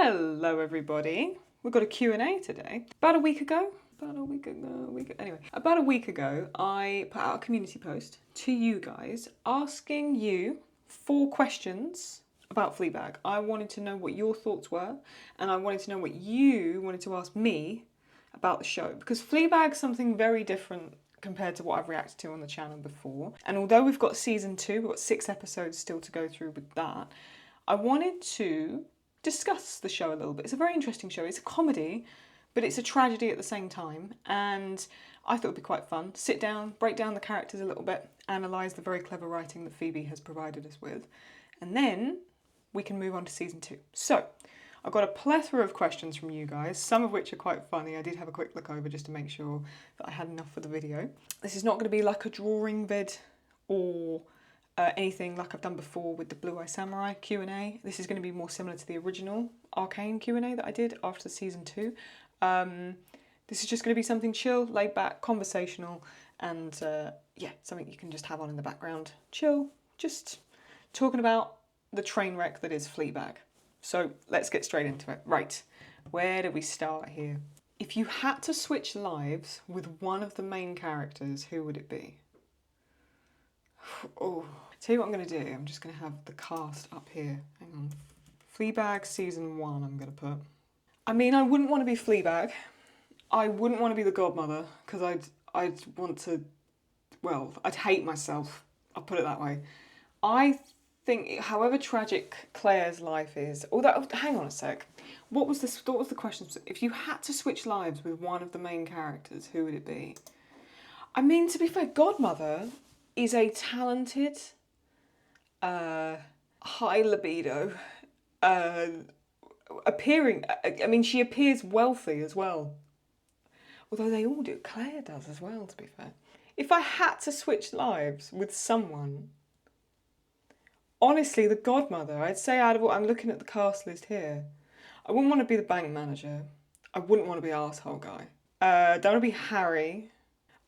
Hello everybody. We've got a Q&A today. About a week ago, I put out a community post to you guys asking you 4 questions about Fleabag. I wanted to know what your thoughts were, and I wanted to know what you wanted to ask me about the show, because Fleabag's something very different compared to what I've reacted to on the channel before. And although we've got season 2, we've got 6 episodes still to go through with that, I wanted to discuss the show a little bit. It's a very interesting show. It's a comedy, but it's a tragedy at the same time, and I thought it would be quite fun. Sit down, break down the characters a little bit, analyse the very clever writing that Phoebe has provided us with, and then we can move on to season 2. So, I've got a plethora of questions from you guys, some of which are quite funny. I did have a quick look over just to make sure that I had enough for the video. This is not going to be like a drawing vid or anything like I've done before with the Blue Eye Samurai Q&A. This is going to be more similar to the original Arcane Q&A that I did after season 2. This is just going to be something chill, laid back, conversational, and yeah, something you can just have on in the background. Chill, just talking about the train wreck that is Fleabag. So let's get straight into it. Right, where do we start here? If you had to switch lives with one of the main characters, who would it be? Oh, tell you what I'm going to do. I'm just going to have the cast up here. Hang on. Fleabag season 1 I'm going to put. I mean, I wouldn't want to be Fleabag. I wouldn't want to be the godmother, because I'd want to, well, I'd hate myself. I'll put it that way. I think, however tragic Claire's life is, although, hang on a sec. What was the question? If you had to switch lives with one of the main characters, who would it be? I mean, to be fair, godmother is a talented, high libido, she appears wealthy as well. Although they all do. Claire does as well, to be fair. If I had to switch lives with someone, honestly, the godmother, I'd say out of what I'm looking at the cast list here, I wouldn't want to be the bank manager. I wouldn't want to be arsehole guy. Don't want to be Harry.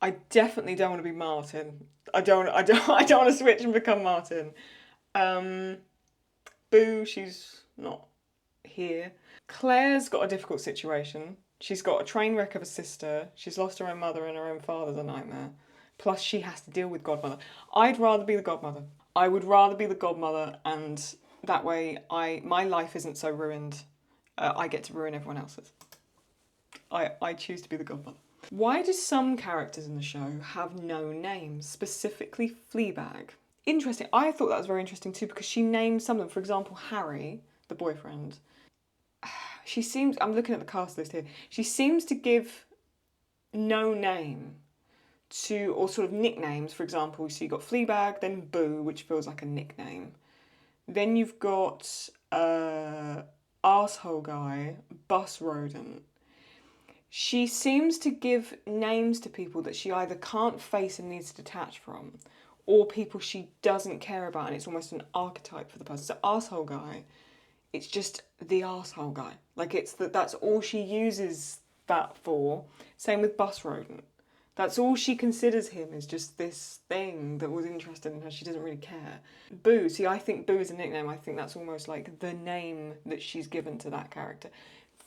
I definitely don't want to be Martin. I don't want to switch and become Martin. Boo, she's not here. Claire's got a difficult situation. She's got a train wreck of a sister. She's lost her own mother, and her own father's a nightmare. Plus, she has to deal with godmother. I'd rather be the godmother. I would rather be the godmother, and that way my life isn't so ruined. I get to ruin everyone else's. I choose to be the godmother. Why do some characters in the show have no names, specifically Fleabag? Interesting. I thought that was very interesting too, because she names some of them. For example, Harry, the boyfriend. She seems, I'm looking at the cast list here, she seems to give no name to, or sort of nicknames. For example, so you've got Fleabag, then Boo, which feels like a nickname. Then you've got Arsehole Guy, Bus Rodent. She seems to give names to people that she either can't face and needs to detach from, or people she doesn't care about, and it's almost an archetype for the person. So Arsehole Guy, it's just the arsehole guy. Like, that's all she uses that for. Same with Bus Rodent. That's all she considers him, is just this thing that was interested in her. She doesn't really care. Boo, see, I think Boo is a nickname. I think that's almost like the name that she's given to that character.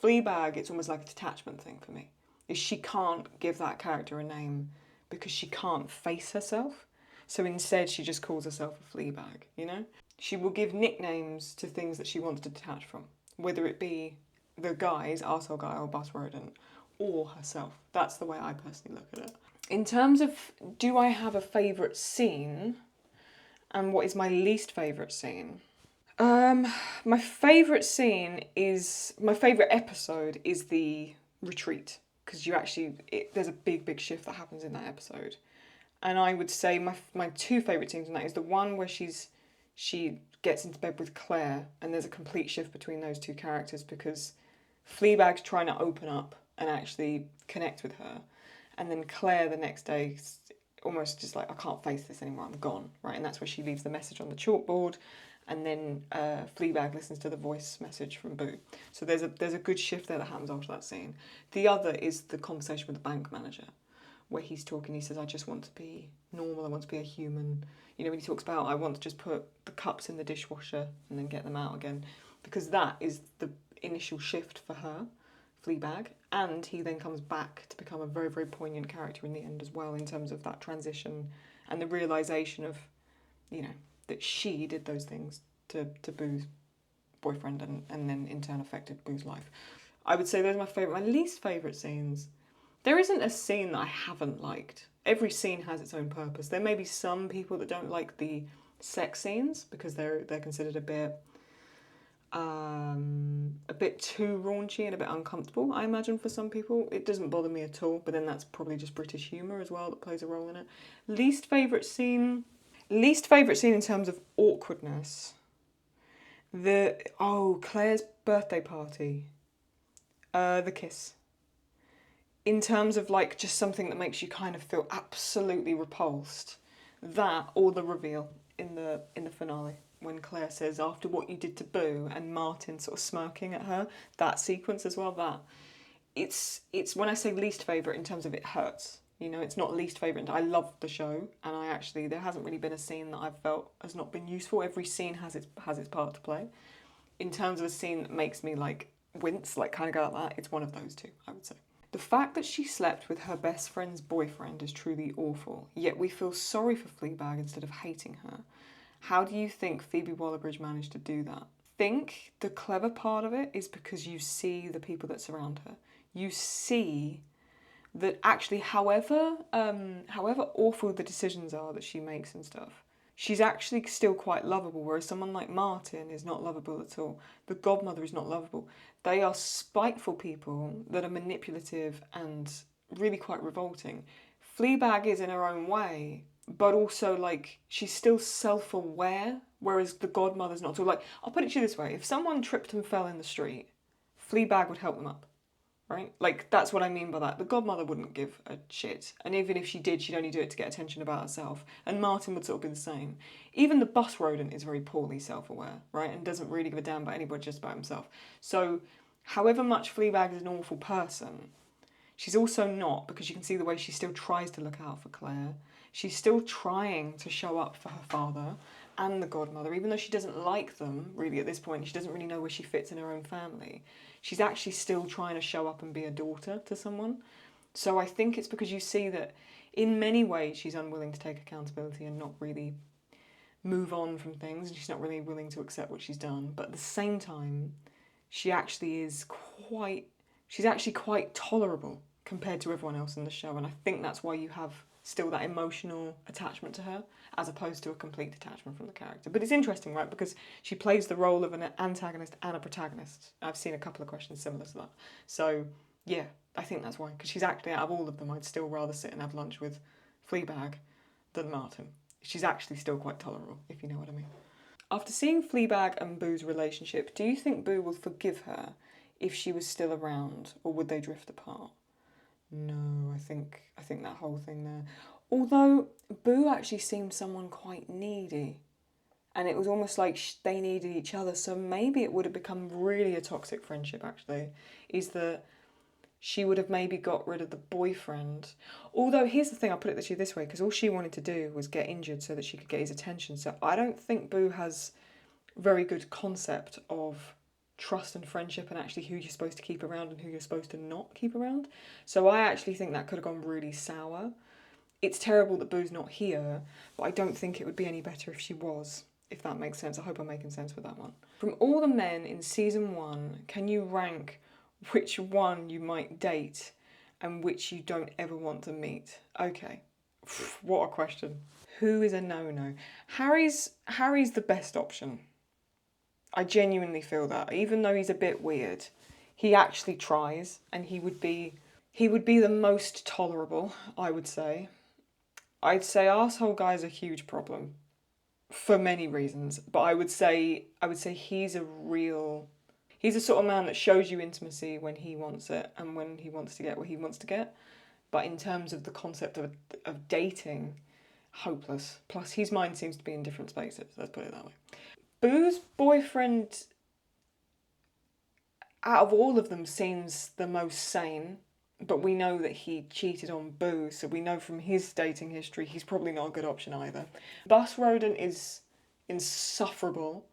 Fleabag, it's almost like a detachment thing for me. Is she can't give that character a name because she can't face herself. So instead she just calls herself a Fleabag, you know? She will give nicknames to things that she wants to detach from. Whether it be the guys, arsehole guy or Bus Rodent, or herself. That's the way I personally look at it. In terms of, do I have a favourite scene? And what is my least favourite scene? My favourite episode is the retreat, because there's a big shift that happens in that episode. And I would say my 2 favourite scenes in that is the one where she gets into bed with Claire, and there's a complete shift between those 2 characters, because Fleabag's trying to open up and actually connect with her, and then Claire the next day almost just like, I can't face this anymore, I'm gone, right? And that's where she leaves the message on the chalkboard, and then Fleabag listens to the voice message from Boo. So there's a good shift there that happens after that scene. The other is the conversation with the bank manager, where he's talking, he says, I just want to be normal, I want to be a human. You know, when he talks about, I want to just put the cups in the dishwasher and then get them out again. Because that is initial shift for her, Fleabag, and he then comes back to become a very, very poignant character in the end as well, in terms of that transition and the realisation of, you know, that she did those things to Boo's boyfriend and then in turn affected Boo's life. I would say those are my favourite. My least favourite scenes, there isn't a scene that I haven't liked. Every scene has its own purpose. There may be some people that don't like the sex scenes because they're considered a bit too raunchy and a bit uncomfortable, I imagine, for some people. It doesn't bother me at all, but then that's probably just British humour as well that plays a role in it. Least favourite scene in terms of awkwardness. Claire's birthday party. The kiss. In terms of like just something that makes you kind of feel absolutely repulsed. That or the reveal in the finale when Claire says, after what you did to Boo, and Martin sort of smirking at her, that sequence as well, that it's when I say least favourite in terms of it hurts. You know, it's not least favourite. I love the show, and there hasn't really been a scene that I've felt has not been useful. Every scene has its part to play. In terms of a scene that makes me like wince, like kind of go like that, it's one of those two, I would say. The fact that she slept with her best friend's boyfriend is truly awful, yet we feel sorry for Fleabag instead of hating her. How do you think Phoebe Waller-Bridge managed to do that? I think the clever part of it is because you see the people that surround her. You see that actually, however awful the decisions are that she makes and stuff, she's actually still quite lovable, whereas someone like Martin is not lovable at all. The godmother is not lovable. They are spiteful people that are manipulative and really quite revolting. Fleabag is in her own way, but also, like, she's still self-aware, whereas the godmother's not. So, like, I'll put it to you this way. If someone tripped and fell in the street, Fleabag would help them up, right? Like, that's what I mean by that. The godmother wouldn't give a shit. And even if she did, she'd only do it to get attention about herself. And Martin would sort of be the same. Even the bus rodent is very poorly self-aware, right? And doesn't really give a damn about anybody, just about himself. So, however much Fleabag is an awful person, she's also not, because you can see the way she still tries to look out for Claire. She's still trying to show up for her father and the godmother, even though she doesn't like them, really, at this point. She doesn't really know where she fits in her own family. She's actually still trying to show up and be a daughter to someone. So I think it's because you see that in many ways she's unwilling to take accountability and not really move on from things, and she's not really willing to accept what she's done. But at the same time, she's actually quite tolerable compared to everyone else in the show, and I think that's why you have still that emotional attachment to her, as opposed to a complete detachment from the character. But it's interesting, right, because she plays the role of an antagonist and a protagonist. I've seen a couple of questions similar to that. So, yeah, I think that's why, because she's actually, out of all of them, I'd still rather sit and have lunch with Fleabag than Martin. She's actually still quite tolerable, if you know what I mean. After seeing Fleabag and Boo's relationship, do you think Boo will forgive her if she was still around, or would they drift apart? No, I think that whole thing there. Although Boo actually seemed someone quite needy, and it was almost like they needed each other, so maybe it would have become really a toxic friendship, actually, is that she would have maybe got rid of the boyfriend. Although, here's the thing, I'll put it to you this way, because all she wanted to do was get injured so that she could get his attention, so I don't think Boo has very good concept of trust and friendship and actually who you're supposed to keep around and who you're supposed to not keep around. So I actually think that could have gone really sour. It's terrible that Boo's not here, but I don't think it would be any better if she was, if that makes sense. I hope I'm making sense with that one. From all the men in season 1, can you rank which one you might date and which you don't ever want to meet? Okay, what a question. Who is a no-no? Harry's the best option. I genuinely feel that. Even though he's a bit weird, he actually tries, and he would be the most tolerable, I would say. I'd say arsehole guy's a huge problem for many reasons, but I would say he's a sort of man that shows you intimacy when he wants it and when he wants to get what he wants to get. But in terms of the concept of dating, hopeless. Plus, his mind seems to be in different spaces, let's put it that way. Boo's boyfriend, out of all of them, seems the most sane, but we know that he cheated on Boo, so we know from his dating history he's probably not a good option either. Bus Rodent is insufferable.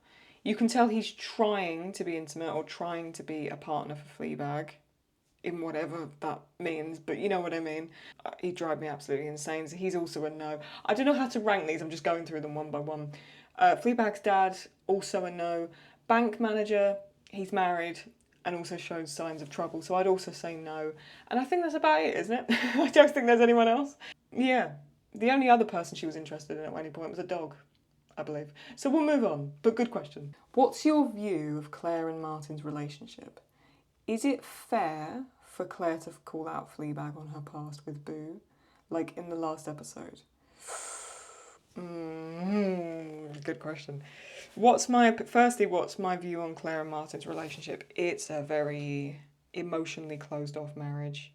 You can tell he's trying to be intimate or trying to be a partner for Fleabag, in whatever that means, but you know what I mean. He'd drive me absolutely insane. So he's also a no. I don't know how to rank these. I'm just going through them one by one. Fleabag's dad, also a no. Bank manager, he's married and also shows signs of trouble. So I'd also say no. And I think that's about it, isn't it? I don't think there's anyone else. Yeah. The only other person she was interested in at any point was a dog, I believe. So we'll move on, but good question. What's your view of Claire and Martin's relationship? Is it fair for Claire to call out Fleabag on her past with Boo, like in the last episode? Good question. What's my view on Claire and Martin's relationship? It's a very emotionally closed off marriage.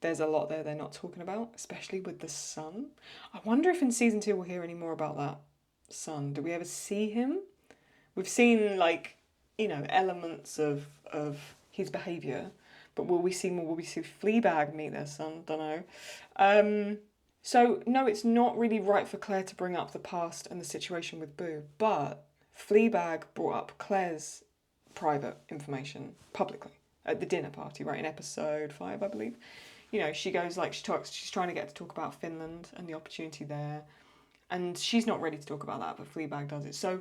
There's a lot there they're not talking about, especially with the son. I wonder if in season 2 we'll hear any more about that son. Do we ever see him? We've seen elements of his behaviour, but will we see more? Will we see Fleabag meet their son? Don't know. So no, it's not really right for Claire to bring up the past and the situation with Boo, but Fleabag brought up Claire's private information publicly at the dinner party, right, in episode 5, I believe. She goes she's trying to get to talk about Finland and the opportunity there, and she's not ready to talk about that, but Fleabag does it. So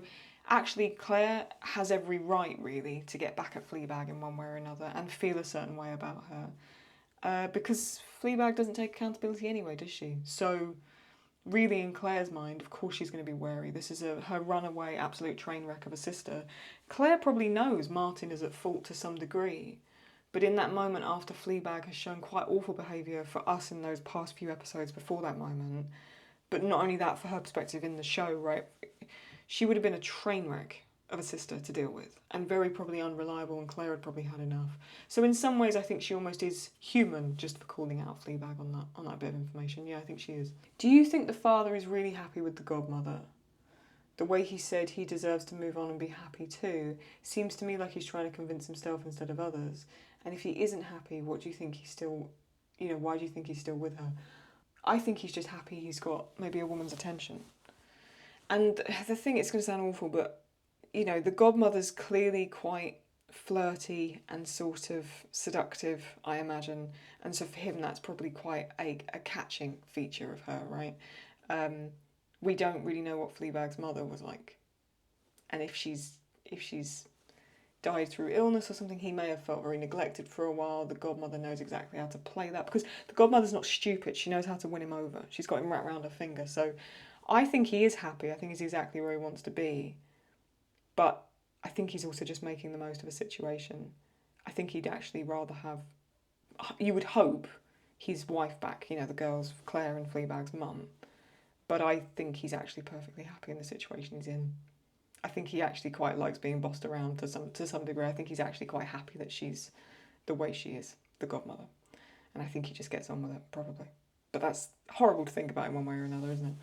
actually, Claire has every right, really, to get back at Fleabag in one way or another and feel a certain way about her. Because Fleabag doesn't take accountability anyway, does she? So, really, in Claire's mind, of course she's going to be wary. This is her runaway, absolute train wreck of a sister. Claire probably knows Martin is at fault to some degree. But in that moment, after Fleabag has shown quite awful behaviour for us in those past few episodes before that moment, but not only that, for her perspective in the show, right? She would have been a train wreck of a sister to deal with, and very probably unreliable, and Claire had probably had enough. So in some ways, I think she almost is human just for calling out Fleabag on that bit of information. Yeah, I think she is. Do you think the father is really happy with the godmother? The way he said he deserves to move on and be happy too seems to me like he's trying to convince himself instead of others. And if he isn't happy, what do you think he's still, why do you think he's still with her? I think he's just happy he's got maybe a woman's attention. And the thing, it's going to sound awful, but, the godmother's clearly quite flirty and sort of seductive, I imagine. And so for him, that's probably quite a catching feature of her, right? We don't really know what Fleabag's mother was like. And if she's died through illness or something, he may have felt very neglected for a while. The godmother knows exactly how to play that, because the godmother's not stupid. She knows how to win him over. She's got him wrapped around her finger. So I think he is happy. I think he's exactly where he wants to be. But I think he's also just making the most of a situation. I think he'd actually rather have, you would hope, his wife back, the girls, Claire and Fleabag's mum. But I think he's actually perfectly happy in the situation he's in. I think he actually quite likes being bossed around to some degree. I think he's actually quite happy that she's the way she is, the godmother. And I think he just gets on with it, probably. But that's horrible to think about in one way or another, isn't it?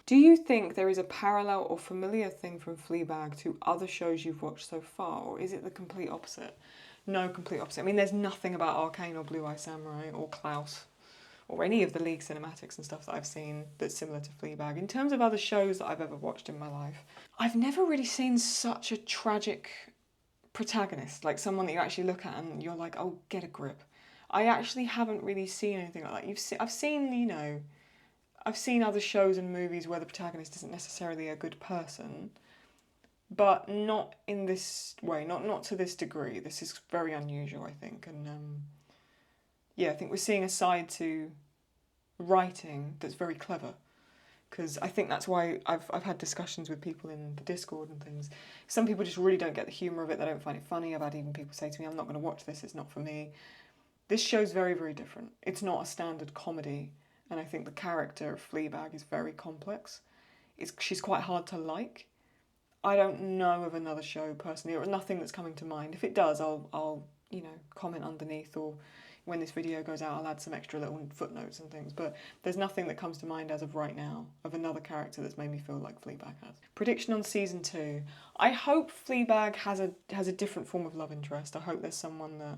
Do you think there is a parallel or familiar thing from Fleabag to other shows you've watched so far, or is it the complete opposite? No, complete opposite. I mean, there's nothing about Arcane or Blue Eye Samurai or Klaus or any of the League cinematics and stuff that I've seen that's similar to Fleabag. In terms of other shows that I've ever watched in my life, I've never really seen such a tragic protagonist, like someone that you actually look at and you're like, oh, get a grip. I actually haven't really seen anything like that. I've seen other shows and movies where the protagonist isn't necessarily a good person, but not in this way, not to this degree. This is very unusual, I think, and I think we're seeing a side to writing that's very clever, because I think that's why I've had discussions with people in the Discord and things. Some people just really don't get the humour of it, they don't find it funny. I've had even people say to me, I'm not going to watch this, it's not for me. This show's very, very different. It's not a standard comedy, and I think the character of Fleabag is very complex. She's quite hard to like. I don't know of another show personally, or nothing that's coming to mind. If it does, I'll comment underneath, or when this video goes out, I'll add some extra little footnotes and things. But there's nothing that comes to mind as of right now of another character that's made me feel like Fleabag has. Prediction on season 2. I hope Fleabag has a different form of love interest. I hope there's someone that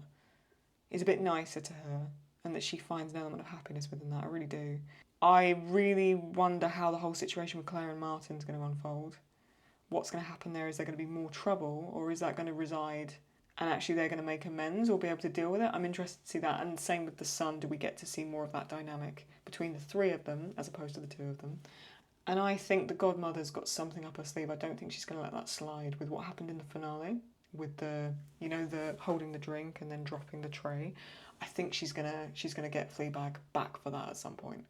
is a bit nicer to her and that she finds an element of happiness within that. I really do. I really wonder how the whole situation with Claire and Martin's going to unfold. what's going to happen there? Is there going to be more trouble, or is that going to reside and actually they're going to make amends or be able to deal with it? I'm interested to see that. And same with the son. Do we get to see more of that dynamic between the three of them as opposed to the two of them? And I think the godmother's got something up her sleeve. I don't think she's going to let that slide with what happened in the finale with the, you know, the holding the drink and then dropping the tray. I think she's gonna get Fleabag back for that at some point.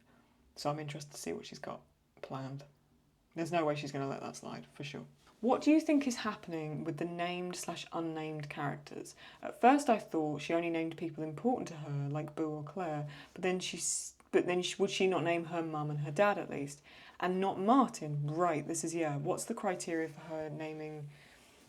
So I'm interested to see what she's got planned. There's no way she's going to let that slide, for sure. What do you think is happening with the named/unnamed characters? At first I thought she only named people important to her, like Boo or Claire, but then would she not name her mum and her dad at least? And not Martin? Right, this is, yeah, what's the criteria for her naming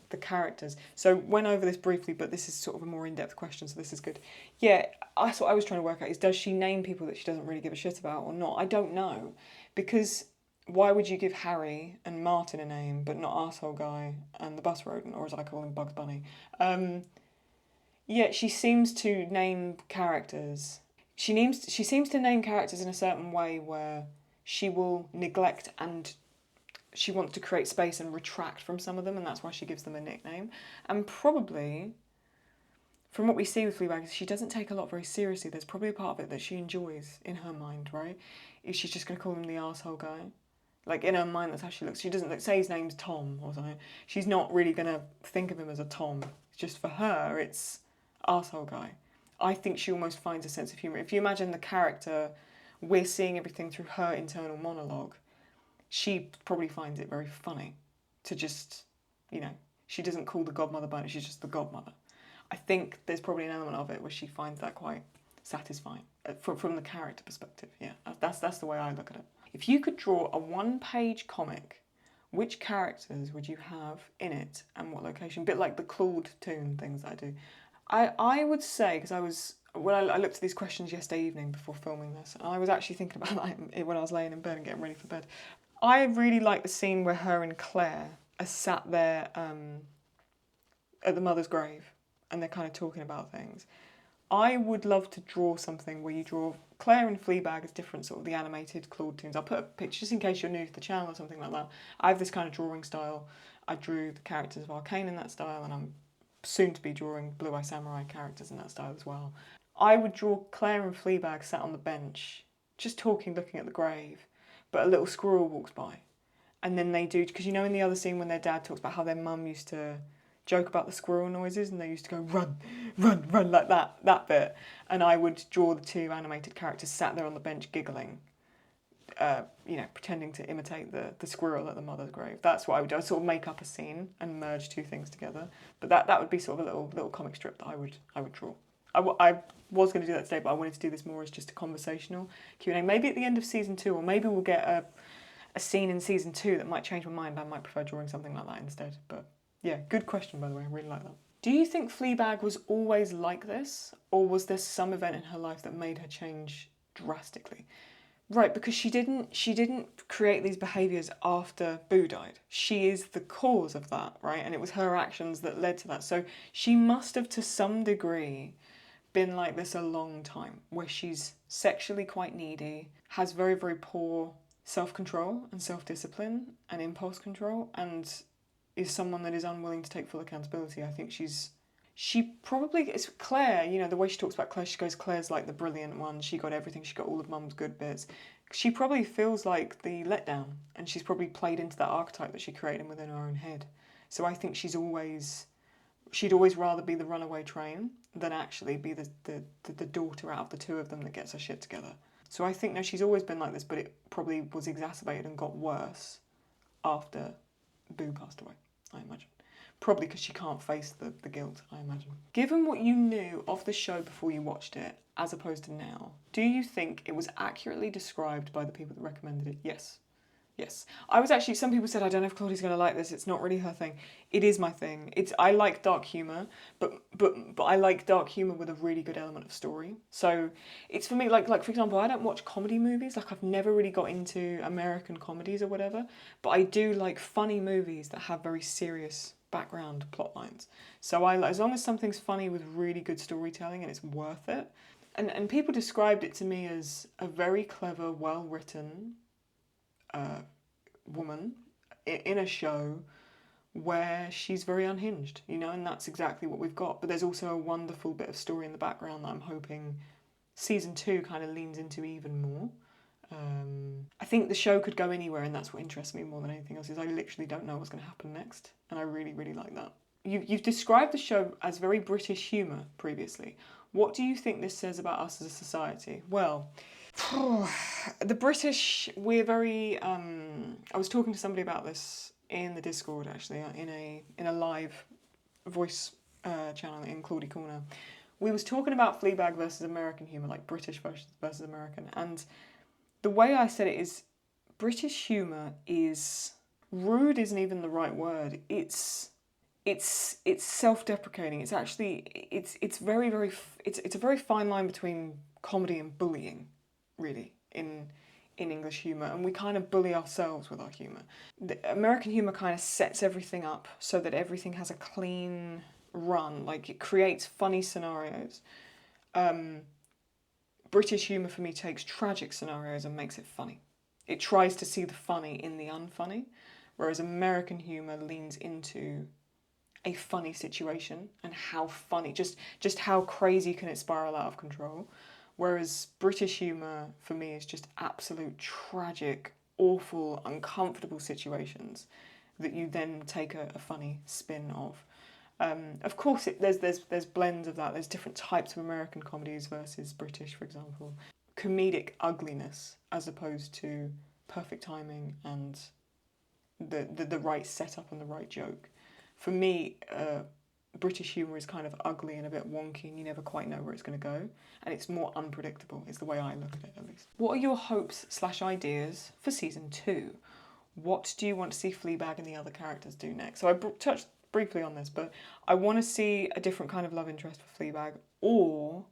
the characters? So went over this briefly, but this is sort of a more in-depth question, so this is good. Yeah, that's what I was trying to work out, is does she name people that she doesn't really give a shit about or not? I don't know, because why would you give Harry and Martin a name but not Arsehole Guy and the Bus Rodent, or as I call him, Bugs Bunny? Yeah, she seems to name characters. She seems to name characters in a certain way where she will neglect and she wants to create space and retract from some of them, and that's why she gives them a nickname. And probably, from what we see with Fleabag, she doesn't take a lot very seriously. There's probably a part of it that she enjoys in her mind, right? Is she's just going to call him the arsehole guy? Like, in her mind, that's how she looks. She doesn't say his name's Tom or something. She's not really going to think of him as a Tom. Just for her, it's arsehole guy. I think she almost finds a sense of humour. If you imagine the character, we're seeing everything through her internal monologue. She probably finds it very funny to just, you know, she doesn't call the godmother Bunny, she's just the godmother. I think there's probably an element of it where she finds that quite satisfying from the character perspective. Yeah, that's the way I look at it. If you could draw a one-page comic, which characters would you have in it and what location? A bit like the ClaudieTV things that I do. I would say, because I looked at these questions yesterday evening before filming this, and I was actually thinking about that when I was laying in bed and getting ready for bed. I really like the scene where her and Claire are sat there at the mother's grave and they're kind of talking about things. I would love to draw something where you draw Claire and Fleabag as different sort of the animated ClaudieTVs. I'll put a picture just in case you're new to the channel or something like that. I have this kind of drawing style. I drew the characters of Arcane in that style, and I'm soon to be drawing Blue Eye Samurai characters in that style as well. I would draw Claire and Fleabag sat on the bench, just talking, looking at the grave, but a little squirrel walks by. And then they do, because you know in the other scene when their dad talks about how their mum used to joke about the squirrel noises and they used to go run, run, run, like that bit. And I would draw the two animated characters sat there on the bench giggling, you know, pretending to imitate the squirrel at the mother's grave. That's what I would do. I'd sort of make up a scene and merge two things together. But that would be sort of a little comic strip that I would draw. I was going to do that today, but I wanted to do this more as just a conversational Q&A. Maybe at the end of season 2, or maybe we'll get a scene in season 2 that might change my mind. I might prefer drawing something like that instead. But yeah, good question, by the way. I really like that. Do you think Fleabag was always like this, or was there some event in her life that made her change drastically? Right, because she didn't create these behaviours after Boo died. She is the cause of that, right? And it was her actions that led to that. So she must have, to some degree, been like this a long time, where she's sexually quite needy, has very, very poor self-control and self-discipline and impulse control, and is someone that is unwilling to take full accountability. I think she probably, it's Claire, you know, the way she talks about Claire, she goes, Claire's like the brilliant one, she got everything, she got all of mum's good bits. She probably feels like the letdown, and she's probably played into that archetype that she created within her own head. So I think she'd always rather be the runaway train than actually be the daughter out of the two of them that gets her shit together. So I think, no, she's always been like this, but it probably was exacerbated and got worse after Boo passed away, I imagine. Probably because she can't face the guilt, I imagine. Given what you knew of the show before you watched it, as opposed to now, do you think it was accurately described by the people that recommended it? Yes. Yes. I was actually, some people said, I don't know if Claudie's going to like this, it's not really her thing. It is my thing. I like dark humour, but I like dark humour with a really good element of story. So it's for me, like for example, I don't watch comedy movies, like I've never really got into American comedies or whatever, but I do like funny movies that have very serious background plot lines. So as long as something's funny with really good storytelling and it's worth it, and people described it to me as a very clever, well-written woman in a show where she's very unhinged, you know, and that's exactly what we've got. But there's also a wonderful bit of story in the background that I'm hoping season 2 kind of leans into even more. I think the show could go anywhere, and that's what interests me more than anything else, is I literally don't know what's going to happen next, and I really, really like that. You've described the show as very British humour previously. What do you think this says about us as a society? Well, the British, we're very... I was talking to somebody about this in the Discord, actually, in a live voice channel in Claudie Corner. We was talking about Fleabag versus American humour, like British versus American, and the way I said it is British humour is... rude isn't even the right word. It's self-deprecating. It's actually it's a very fine line between comedy and bullying, really, in English humour, and we kind of bully ourselves with our humour. The American humour kind of sets everything up so that everything has a clean run, like it creates funny scenarios. British humour for me takes tragic scenarios and makes it funny. It tries to see the funny in the unfunny, whereas American humour leans into a funny situation and how funny, just how crazy can it spiral out of control. Whereas British humour for me is just absolute tragic, awful, uncomfortable situations that you then take a funny spin of. Of course, there's blends of that. There's different types of American comedies versus British, for example. Comedic ugliness as opposed to perfect timing and the right setup and the right joke. For me, British humour is kind of ugly and a bit wonky, and you never quite know where it's going to go, and it's more unpredictable, is the way I look at it, at least. What are your hopes/ideas for season 2? What do you want to see Fleabag and the other characters do next? So I touched briefly on this, but I want to see a different kind of love interest for Fleabag, or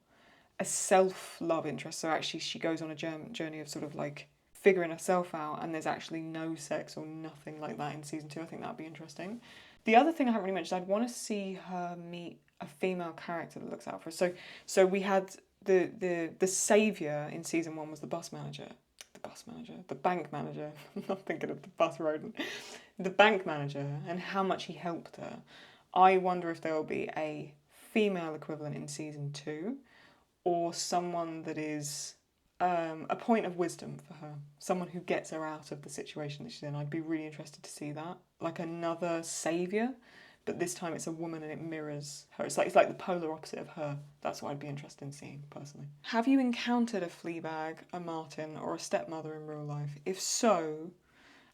a self-love interest. So actually she goes on a journey of sort of like figuring herself out, and there's actually no sex or nothing like that in season 2. I think that'd be interesting. The other thing I haven't really mentioned, I'd want to see her meet a female character that looks out for her. So we had the saviour in season 1 was the bank manager. I'm not thinking of the bus rodent. The bank manager, and how much he helped her. I wonder if there will be a female equivalent in season 2, or someone that is a point of wisdom for her, someone who gets her out of the situation that she's in. I'd be really interested to see that, like another saviour, but this time it's a woman and it mirrors her. It's like the polar opposite of her. That's what I'd be interested in seeing, personally. Have you encountered a Fleabag, a Martin, or a stepmother in real life? If so,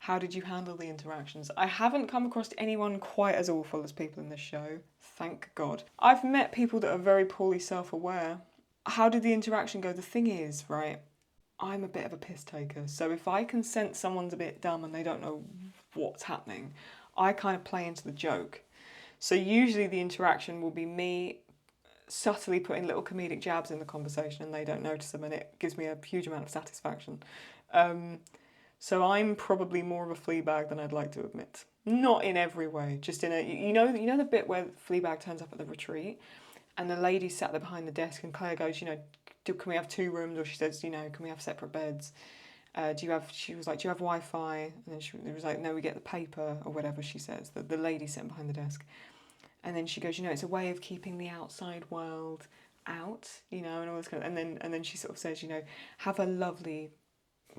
how did you handle the interactions? I haven't come across anyone quite as awful as people in this show, thank God. I've met people that are very poorly self-aware. How did the interaction go? The thing is, right, I'm a bit of a piss taker, so if I can sense someone's a bit dumb and they don't know what's happening, I kind of play into the joke. So usually the interaction will be me subtly putting little comedic jabs in the conversation and they don't notice them, and it gives me a huge amount of satisfaction. So I'm probably more of a Fleabag than I'd like to admit. Not in every way, just in a, you know the bit where Fleabag turns up at the retreat and the lady sat there behind the desk and Claire goes, can we have 2 rooms? Or she says, can we have separate beds? She was like, do you have Wi-Fi? And then she was like, no, we get the paper, or whatever she says, the lady sitting behind the desk. And then she goes, it's a way of keeping the outside world out, and all this kind of, and then she sort of says, have a lovely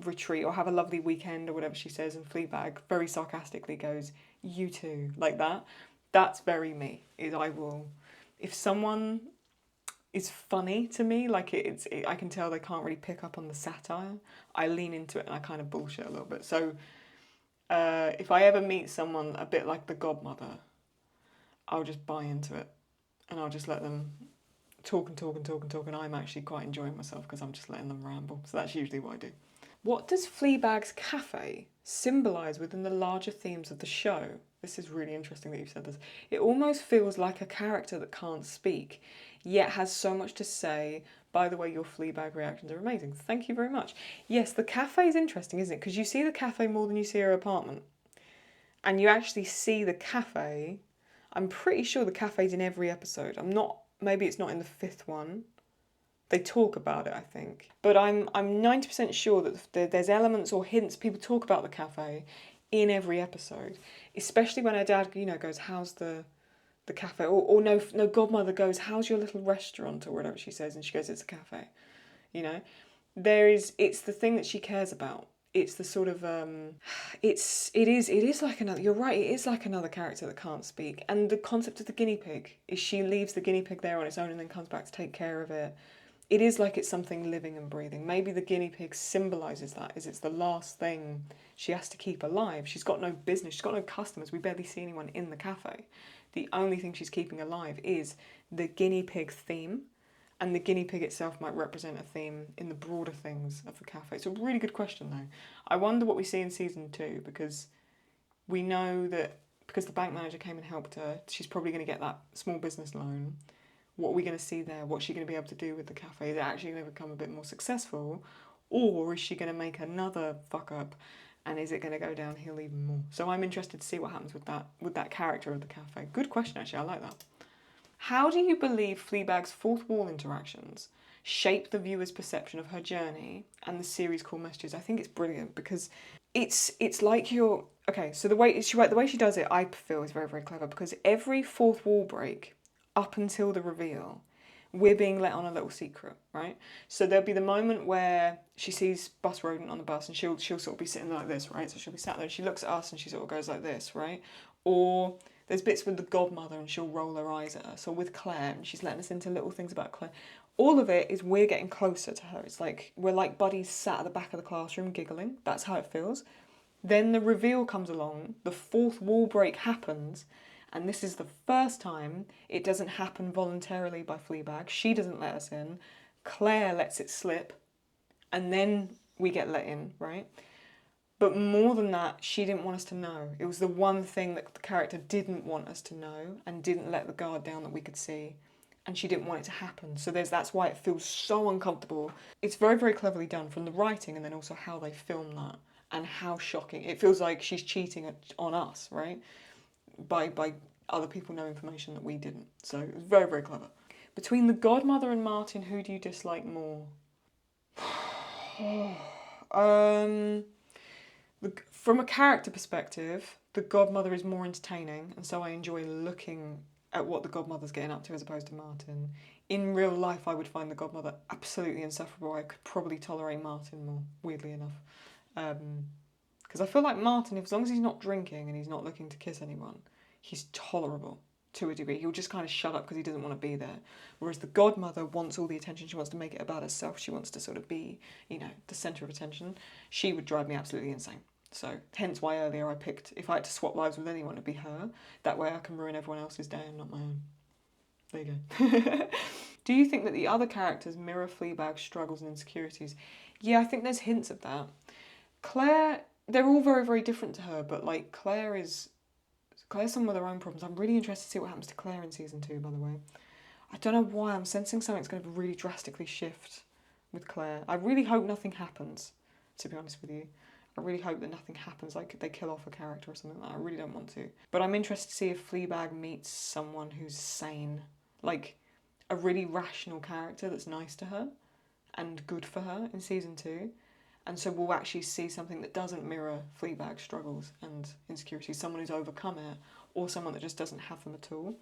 retreat or have a lovely weekend, or whatever she says, and Fleabag very sarcastically goes, you too, like that. That's very me. I will, if someone is funny to me, like I can tell they can't really pick up on the satire, I lean into it and I kind of bullshit a little bit. So if I ever meet someone a bit like the godmother, I'll just buy into it and I'll just let them talk, and I'm actually quite enjoying myself because I'm just letting them ramble. So that's usually what I do. What does Fleabag's cafe symbolise within the larger themes of the show? This is really interesting that you've said this. It almost feels like a character that can't speak, yet has so much to say. By the way, your Fleabag reactions are amazing. Thank you very much. Yes, the cafe is interesting, isn't it? Because you see the cafe more than you see her apartment. And you actually see the cafe. I'm pretty sure the cafe's in every episode. Maybe it's not in the 5th one. They talk about it, I think. But I'm 90% sure that there's elements or hints, people talk about the cafe in every episode, especially when her dad, you know, goes, how's the cafe, or no, godmother goes, how's your little restaurant, or whatever she says, and she goes, it's a cafe, you know. It's the thing that she cares about. It's the sort of it is like another, you're right, it is like another character that can't speak. And the concept of the guinea pig is she leaves the guinea pig there on its own and then comes back to take care of it. It is like it's something living and breathing. Maybe the guinea pig symbolises that, is it's the last thing she has to keep alive. She's got no business, she's got no customers, we barely see anyone in the cafe. The only thing she's keeping alive is the guinea pig theme, and the guinea pig itself might represent a theme in the broader things of the cafe. It's a really good question though. I wonder what we see in season 2, because we know that because the bank manager came and helped her, she's probably going to get that small business loan. What are we going to see there? What's she going to be able to do with the cafe? Is it actually going to become a bit more successful? Or is she going to make another fuck up? And is it going to go downhill even more? So I'm interested to see what happens with that character of the cafe. Good question, actually. I like that. How do you believe Fleabag's fourth wall interactions shape the viewer's perception of her journey and the series' core messages? I think it's brilliant because it's like you're... Okay, so the way she does it, I feel, is very, very clever, because every fourth wall break up until the reveal, we're being let on a little secret, right? So there'll be the moment where she sees Bus Rodent on the bus and she'll sort of be sitting like this, right? So she'll be sat there and she looks at us and she sort of goes like this, right? Or there's bits with the godmother and she'll roll her eyes at us. Or with Claire and she's letting us into little things about Claire. All of it is we're getting closer to her. It's like we're like buddies sat at the back of the classroom giggling. That's how it feels. Then the reveal comes along, the fourth wall break happens, and this is the first time it doesn't happen voluntarily by Fleabag. She doesn't let us in. Claire lets it slip, and then we get let in, right? But more than that, she didn't want us to know. It was the one thing that the character didn't want us to know and didn't let the guard down that we could see. And she didn't want it to happen. So that's why it feels so uncomfortable. It's very, very cleverly done from the writing and then also how they film that and how shocking. It feels like she's cheating on us, right? By other people know information that we didn't. So it was very, very clever. Between the godmother and Martin, who do you dislike more? From a character perspective, the godmother is more entertaining, and so I enjoy looking at what the godmother's getting up to as opposed to Martin. In real life, I would find the godmother absolutely insufferable. I could probably tolerate Martin more, weirdly enough. Because I feel like Martin, as long as he's not drinking and he's not looking to kiss anyone, he's tolerable to a degree. He'll just kind of shut up because he doesn't want to be there. Whereas the godmother wants all the attention. She wants to make it about herself. She wants to sort of be, the centre of attention. She would drive me absolutely insane. So hence why earlier I picked, if I had to swap lives with anyone, it'd be her. That way I can ruin everyone else's day and not my own. There you go. Do you think that the other characters mirror Fleabag's struggles and insecurities? Yeah, I think there's hints of that. Claire, they're all very, very different to her, but like Claire's some of their own problems. I'm really interested to see what happens to Claire in season 2, by the way. I don't know why, I'm sensing something's going to really drastically shift with Claire. I really hope nothing happens, to be honest with you. I really hope that nothing happens, like they kill off a character or something like that. I really don't want to. But I'm interested to see if Fleabag meets someone who's sane. Like, a really rational character that's nice to her and good for her in season 2. And so we'll actually see something that doesn't mirror Fleabag's struggles and insecurities. Someone who's overcome it, or someone that just doesn't have them at all.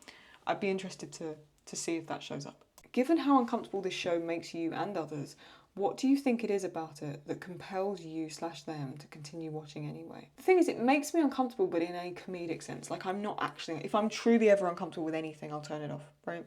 I'd be interested to see if that shows up. Given how uncomfortable this show makes you and others, what do you think it is about it that compels you/them to continue watching anyway? The thing is, it makes me uncomfortable, but in a comedic sense. Like, I'm not actually... If I'm truly ever uncomfortable with anything, I'll turn it off, right?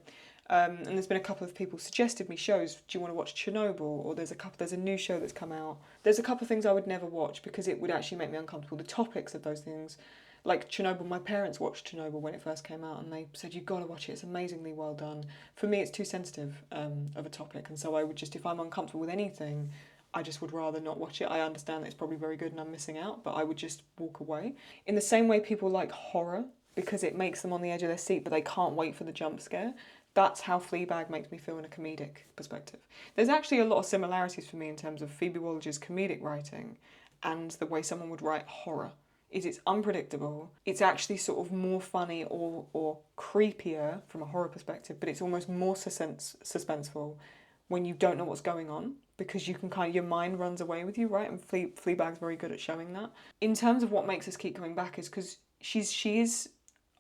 And there's been a couple of people suggested me shows. Do you want to watch Chernobyl? Or there's a new show that's come out. There's a couple of things I would never watch because it would actually make me uncomfortable. The topics of those things, like Chernobyl, my parents watched Chernobyl when it first came out and they said, you've got to watch it, it's amazingly well done. For me, it's too sensitive of a topic, and so I would just, if I'm uncomfortable with anything, I just would rather not watch it. I understand that it's probably very good and I'm missing out, but I would just walk away. In the same way people like horror, because it makes them on the edge of their seat, but they can't wait for the jump scare. That's how Fleabag makes me feel in a comedic perspective. There's actually a lot of similarities for me in terms of Phoebe Waller-Bridge's comedic writing and the way someone would write horror. It's unpredictable. It's actually sort of more funny or creepier from a horror perspective, but it's almost more suspenseful. when you don't know what's going on, because you can your mind runs away with you, right? And Fleabag's very good at showing that. In terms of what makes us keep coming back is because she is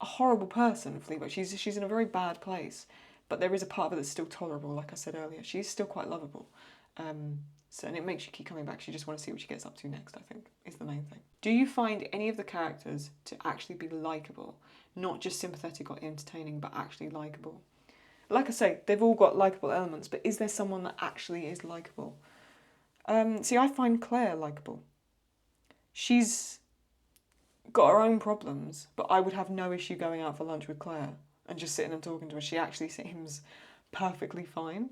a horrible person, Fleabag. She's in a very bad place, but there is a part of her that's still tolerable. Like I said earlier, she's still quite lovable. And it makes you keep coming back. You just want to see what she gets up to next, I think, is the main thing. Do you find any of the characters to actually be likeable? Not just sympathetic or entertaining, but actually likeable? Like I say, they've all got likeable elements, but is there someone that actually is likeable? See, I find Claire likeable. She's got her own problems, but I would have no issue going out for lunch with Claire and just sitting and talking to her. She actually seems perfectly fine.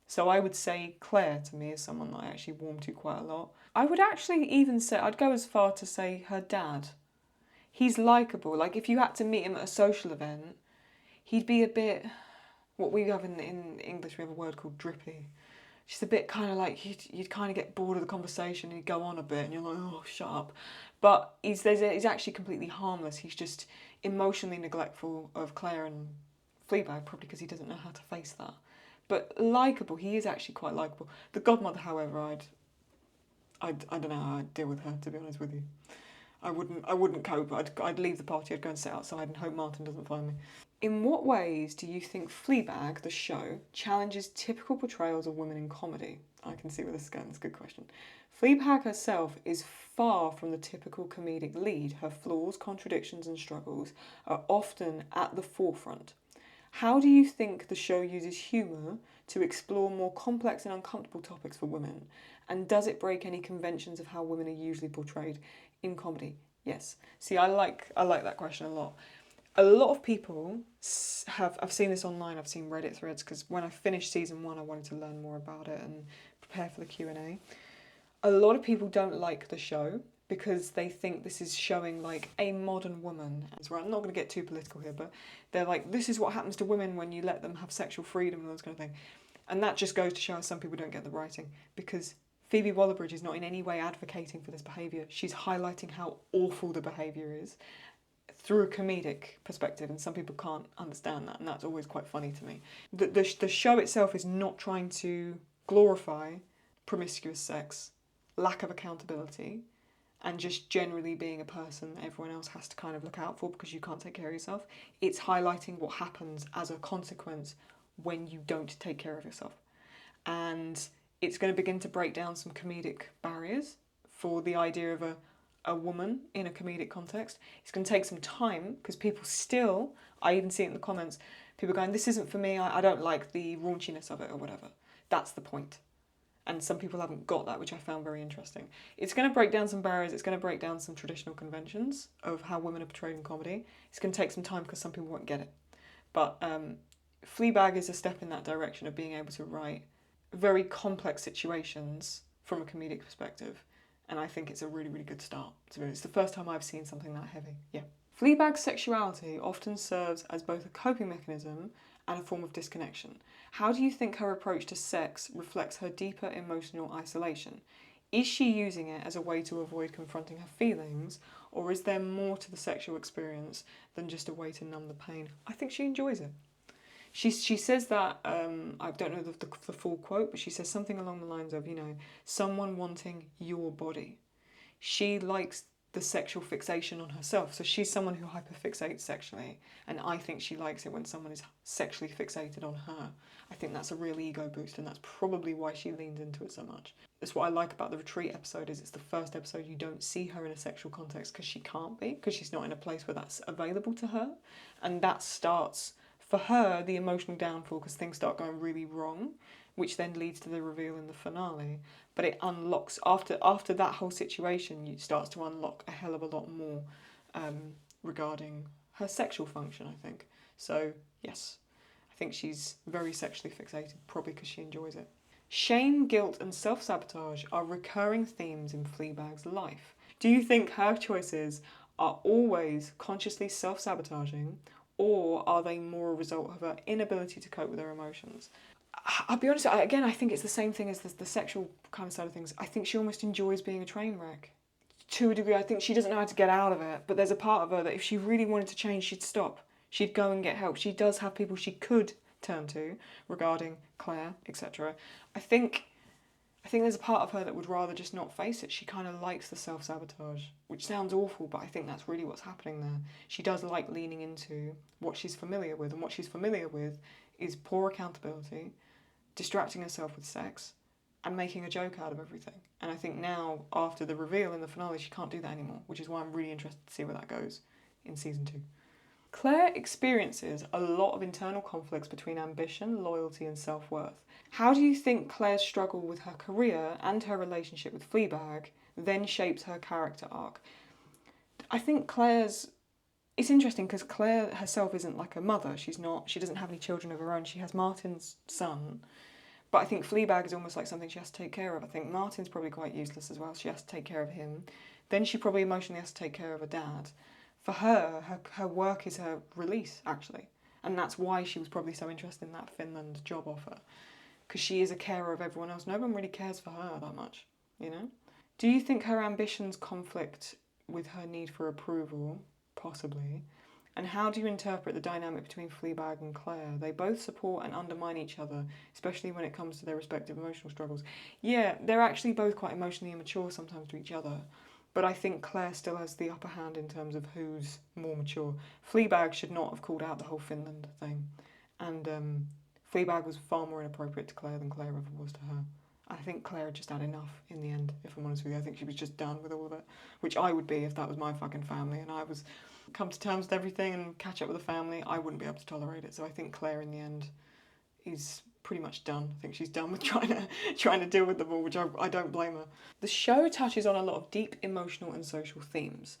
So I would say Claire, to me, is someone that I actually warm to quite a lot. I would actually even say, I'd go as far to say her dad. He's likeable. Like, if you had to meet him at a social event, he'd be a bit, what we have in English, we have a word called drippy. Just a bit kind of like, you'd kind of get bored of the conversation and he'd go on a bit and you're like, oh, shut up. But he's actually completely harmless. He's just emotionally neglectful of Claire and Fleabag, probably because he doesn't know how to face that. But likeable, he is actually quite likeable. The godmother, however, I don't know how I'd deal with her, to be honest with you. I wouldn't cope. I'd leave the party. I'd go and sit outside and hope Martin doesn't find me. In what ways do you think Fleabag, the show, challenges typical portrayals of women in comedy? I can see where this is going. That's a good question. Fleabag herself is far from the typical comedic lead. Her flaws, contradictions, and struggles are often at the forefront. How do you think the show uses humour to explore more complex and uncomfortable topics for women? And does it break any conventions of how women are usually portrayed in comedy? Yes. See, I like that question a lot. A lot of people I've seen this online, I've seen Reddit threads, because when I finished season 1, I wanted to learn more about it and prepare for the Q&A. A lot of people don't like the show because they think this is showing like a modern woman. I'm not going to get too political here, but they're like, this is what happens to women when you let them have sexual freedom and all this kind of thing. And that just goes to show how some people don't get the writing, because Phoebe Waller-Bridge is not in any way advocating for this behaviour. She's highlighting how awful the behaviour is through a comedic perspective, and some people can't understand that, and that's always quite funny to me. The show itself is not trying to glorify promiscuous sex, lack of accountability, and just generally being a person that everyone else has to kind of look out for because you can't take care of yourself. It's highlighting what happens as a consequence when you don't take care of yourself. And it's going to begin to break down some comedic barriers for the idea of a woman in a comedic context. It's going to take some time because people still, I even see it in the comments, people going, this isn't for me, I don't like the raunchiness of it or whatever. That's the point. And some people haven't got that, which I found very interesting. It's going to break down some barriers. It's going to break down some traditional conventions of how women are portrayed in comedy. It's going to take some time because some people won't get it. But Fleabag is a step in that direction of being able to write very complex situations from a comedic perspective. And I think it's a really, really good start. It's the first time I've seen something that heavy. Yeah. Fleabag's sexuality often serves as both a coping mechanism and a form of disconnection. How do you think her approach to sex reflects her deeper emotional isolation? Is she using it as a way to avoid confronting her feelings, or is there more to the sexual experience than just a way to numb the pain? I think she enjoys it. She says that, I don't know the full quote, but she says something along the lines of, someone wanting your body. She likes the sexual fixation on herself. So she's someone who hyperfixates sexually, and I think she likes it when someone is sexually fixated on her. I think that's a real ego boost, and that's probably why she leans into it so much. That's what I like about the retreat episode, is it's the first episode you don't see her in a sexual context because she can't be, because she's not in a place where that's available to her. And that starts, for her, the emotional downfall, because things start going really wrong, which then leads to the reveal in the finale. But it unlocks, after that whole situation, it starts to unlock a hell of a lot more regarding her sexual function, I think. So, yes, I think she's very sexually fixated, probably because she enjoys it. Shame, guilt and self-sabotage are recurring themes in Fleabag's life. Do you think her choices are always consciously self-sabotaging, or are they more a result of her inability to cope with her emotions? I'll be honest, I think it's the same thing as the sexual kind of side of things. I think she almost enjoys being a train wreck. To a degree, I think she doesn't know how to get out of it, but there's a part of her that if she really wanted to change, she'd stop. She'd go and get help. She does have people she could turn to regarding Claire, etc. I think there's a part of her that would rather just not face it. She kind of likes the self-sabotage, which sounds awful, but I think that's really what's happening there. She does like leaning into what she's familiar with, and what she's familiar with is poor accountability, distracting herself with sex, and making a joke out of everything. And I think now, after the reveal in the finale, she can't do that anymore, which is why I'm really interested to see where that goes in season 2. Claire experiences a lot of internal conflicts between ambition, loyalty, and self-worth. How do you think Claire's struggle with her career and her relationship with Fleabag then shapes her character arc? I think it's interesting because Claire herself isn't like a mother. She doesn't have any children of her own. She has Martin's son. But I think Fleabag is almost like something she has to take care of. I think Martin's probably quite useless as well. She has to take care of him. Then she probably emotionally has to take care of her dad. For her work is her release, actually. And that's why she was probably so interested in that Finland job offer. Because she is a carer of everyone else. No one really cares for her that much, you know? Do you think her ambitions conflict with her need for approval? Possibly. And how do you interpret the dynamic between Fleabag and Claire? They both support and undermine each other, especially when it comes to their respective emotional struggles. Yeah, they're actually both quite emotionally immature sometimes to each other. But I think Claire still has the upper hand in terms of who's more mature. Fleabag should not have called out the whole Finland thing. And Fleabag was far more inappropriate to Claire than Claire ever was to her. I think Claire had just had enough in the end, if I'm honest with you. I think she was just done with all of it, which I would be if that was my fucking family and I was come to terms with everything and catch up with the family. I wouldn't be able to tolerate it. So I think Claire in the end is pretty much done. I think she's done with trying to deal with them all, which I don't blame her. The show touches on a lot of deep emotional and social themes.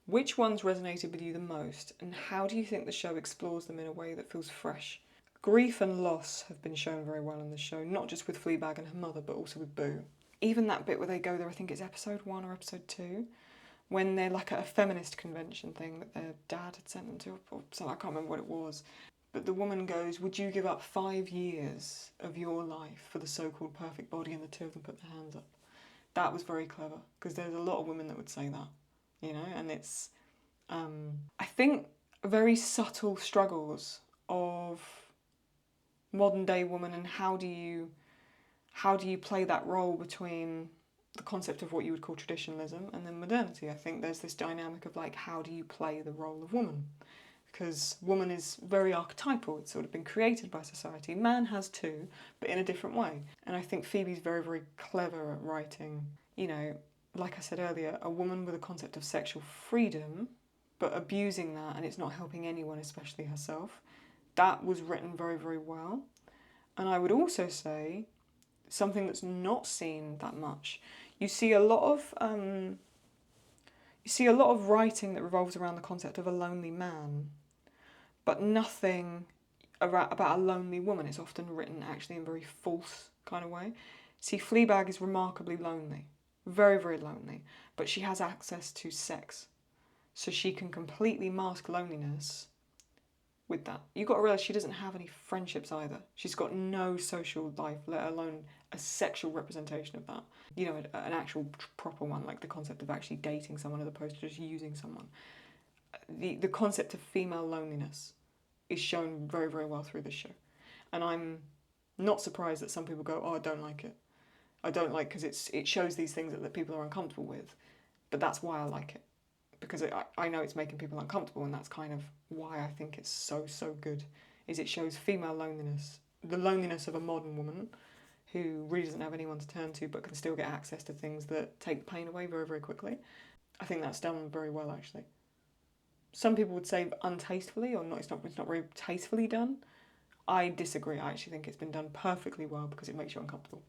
Which ones resonated with you the most, and how do you think the show explores them in a way that feels fresh? Grief and loss have been shown very well in the show, not just with Fleabag and her mother, but also with Boo. Even that bit where they go there, I think it's episode 1 or episode 2, when they're like at a feminist convention thing that their dad had sent them to, or something, I can't remember what it was. But the woman goes, would you give up 5 years of your life for the so-called perfect body? And the two of them put their hands up. That was very clever, because there's a lot of women that would say that, you know, and it's, I think, very subtle struggles of modern day woman, and how do you play that role between the concept of what you would call traditionalism and then modernity. I think there's this dynamic of like, how do you play the role of woman? Because woman is very archetypal. It's sort of been created by society. Man has too, but in a different way. And I think Phoebe's very, very clever at writing, you know, like I said earlier, a woman with a concept of sexual freedom, but abusing that, and it's not helping anyone, especially herself. That was written very, very well. And I would also say something that's not seen that much. You see a lot of writing that revolves around the concept of a lonely man, but nothing about a lonely woman. It's often written actually in a very false kind of way. See, Fleabag is remarkably lonely, very, very lonely, but she has access to sex, so she can completely mask loneliness with that. You've got to realise she doesn't have any friendships either. She's got no social life, let alone a sexual representation of that. You know, an actual proper one, like the concept of actually dating someone as opposed to just using someone. The concept of female loneliness is shown very, very well through this show. And I'm not surprised that some people go, oh, I don't like it. I don't like because it shows these things that people are uncomfortable with. But that's why I like it. Because I know it's making people uncomfortable, and that's kind of why I think it's so, so good, is it shows female loneliness, the loneliness of a modern woman who really doesn't have anyone to turn to but can still get access to things that take the pain away very, very quickly. I think that's done very well, actually. Some people would say untastefully, or not. It's not very tastefully done. I disagree. I actually think it's been done perfectly well because it makes you uncomfortable.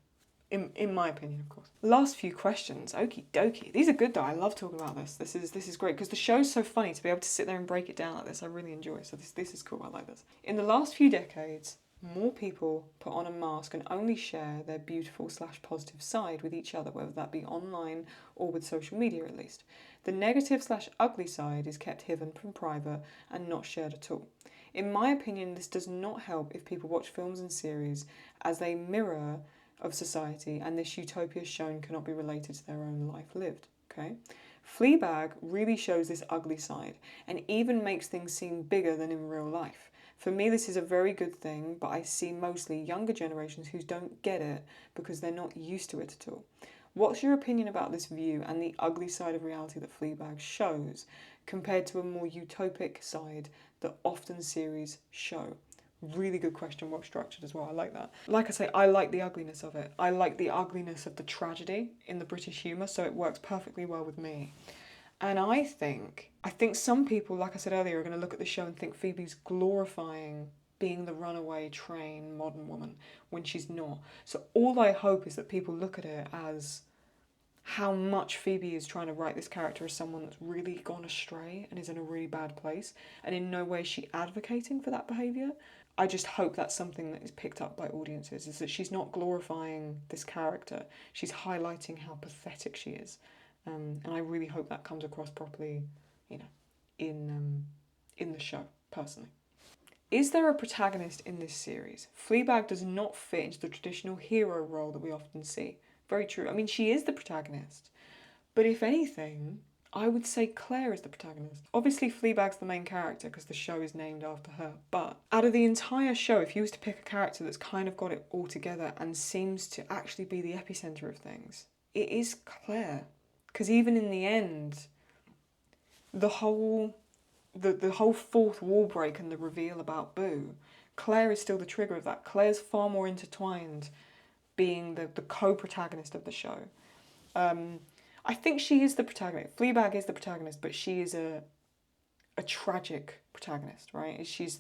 In my opinion, of course. Last few questions. Okie dokie. These are good though. I love talking about this. This is great because the show's so funny to be able to sit there and break it down like this. I really enjoy it. So this is cool. I like this. In the last few decades, more people put on a mask and only share their beautiful / positive side with each other, whether that be online or with social media at least. The negative / ugly side is kept hidden from private and not shared at all. In my opinion, this does not help if people watch films and series as they mirror of society, and this utopia shown cannot be related to their own life lived. Okay, Fleabag really shows this ugly side and even makes things seem bigger than in real life. For me, this is a very good thing, but I see mostly younger generations who don't get it because they're not used to it at all. What's your opinion about this view and the ugly side of reality that Fleabag shows compared to a more utopic side that often series show? Really good question, well structured as well. I like that. Like I say, I like the ugliness of it. I like the ugliness of the tragedy in the British humour, so it works perfectly well with me. And I think some people, like I said earlier, are going to look at the show and think Phoebe's glorifying being the runaway train modern woman when she's not. So all I hope is that people look at it as how much Phoebe is trying to write this character as someone that's really gone astray and is in a really bad place, and in no way is she advocating for that behaviour. I just hope that's something that is picked up by audiences, is that she's not glorifying this character, she's highlighting how pathetic she is. And I really hope that comes across properly, you know, in the show, personally. Is there a protagonist in this series? Fleabag does not fit into the traditional hero role that we often see. Very true. I mean, she is the protagonist. But if anything, I would say Claire is the protagonist. Obviously, Fleabag's the main character because the show is named after her. But out of the entire show, if you was to pick a character that's kind of got it all together and seems to actually be the epicenter of things, it is Claire. Because even in the end, the whole fourth wall break and the reveal about Boo, Claire is still the trigger of that. Claire's far more intertwined, being the co-protagonist of the show. I think she is the protagonist. Fleabag is the protagonist, but she is a tragic protagonist, right? She's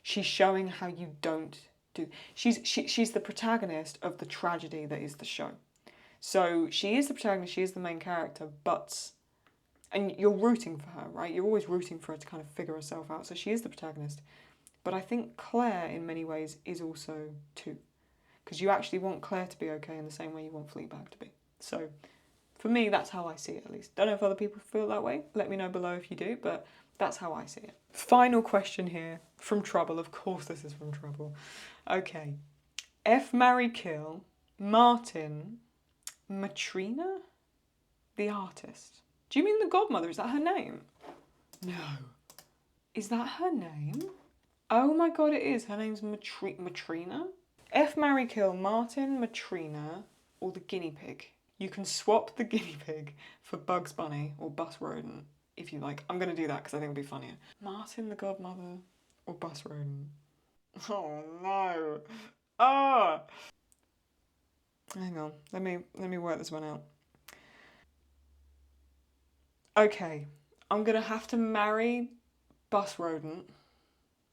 showing how you don't do. She's the protagonist of the tragedy that is the show. So she is the protagonist, she is the main character, and you're rooting for her, right? You're always rooting for her to kind of figure herself out. So she is the protagonist. But I think Claire, in many ways, is also too. Because you actually want Claire to be okay in the same way you want Fleabag to be. So for me, that's how I see it, at least. Don't know if other people feel that way. Let me know below if you do, but that's how I see it. Final question here, from Trouble. Of course this is from Trouble. Okay. F, marry, kill, Martin, Matrina, the artist. Do you mean the godmother? Is that her name? No. Is that her name? Oh my god, it is. Her name's Matrina. F, marry, kill, Martin, Matrina, or the guinea pig. You can swap the guinea pig for Bugs Bunny or Bus Rodent if you like. I'm going to do that because I think it'll be funnier. Martin, the godmother, or Bus Rodent. Oh no. Ah! Hang on. Let me work this one out. Okay. I'm going to have to marry Bus Rodent.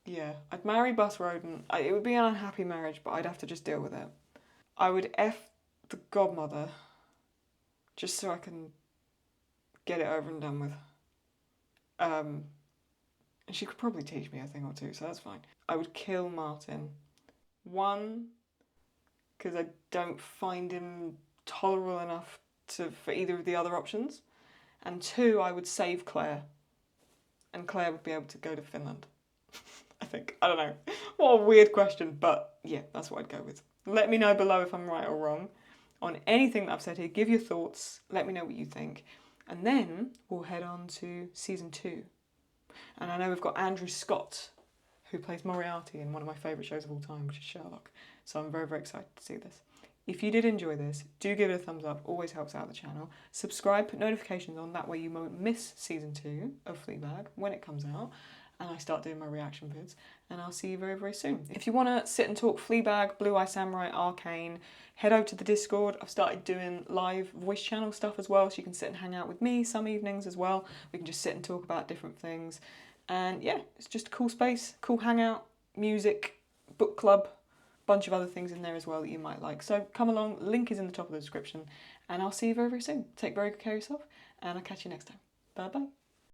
Yeah, I'd marry Bus Rodent. It would be an unhappy marriage, but I'd have to just deal with it. I would F the godmother, just so I can get it over and done with. And she could probably teach me a thing or two, so that's fine. I would kill Martin. One, because I don't find him tolerable enough for either of the other options. And two, I would save Claire. And Claire would be able to go to Finland. I think. I don't know. What a weird question, but yeah, that's what I'd go with. Let me know below if I'm right or wrong on anything that I've said here. Give your thoughts. Let me know what you think. And then we'll head on to season 2. And I know we've got Andrew Scott, who plays Moriarty in one of my favourite shows of all time, which is Sherlock. So I'm very, very excited to see this. If you did enjoy this, do give it a thumbs up. Always helps out the channel. Subscribe, put notifications on. That way you won't miss season 2 of Fleabag when it comes out. And I start doing my reaction vids, and I'll see you very, very soon. If you want to sit and talk Fleabag, Blue Eye Samurai, Arcane, head over to the Discord. I've started doing live voice channel stuff as well, so you can sit and hang out with me some evenings as well. We can just sit and talk about different things. And yeah, it's just a cool space, cool hangout, music, book club, bunch of other things in there as well that you might like. So come along, link is in the top of the description, and I'll see you very, very soon. Take very good care of yourself, and I'll catch you next time. Bye-bye.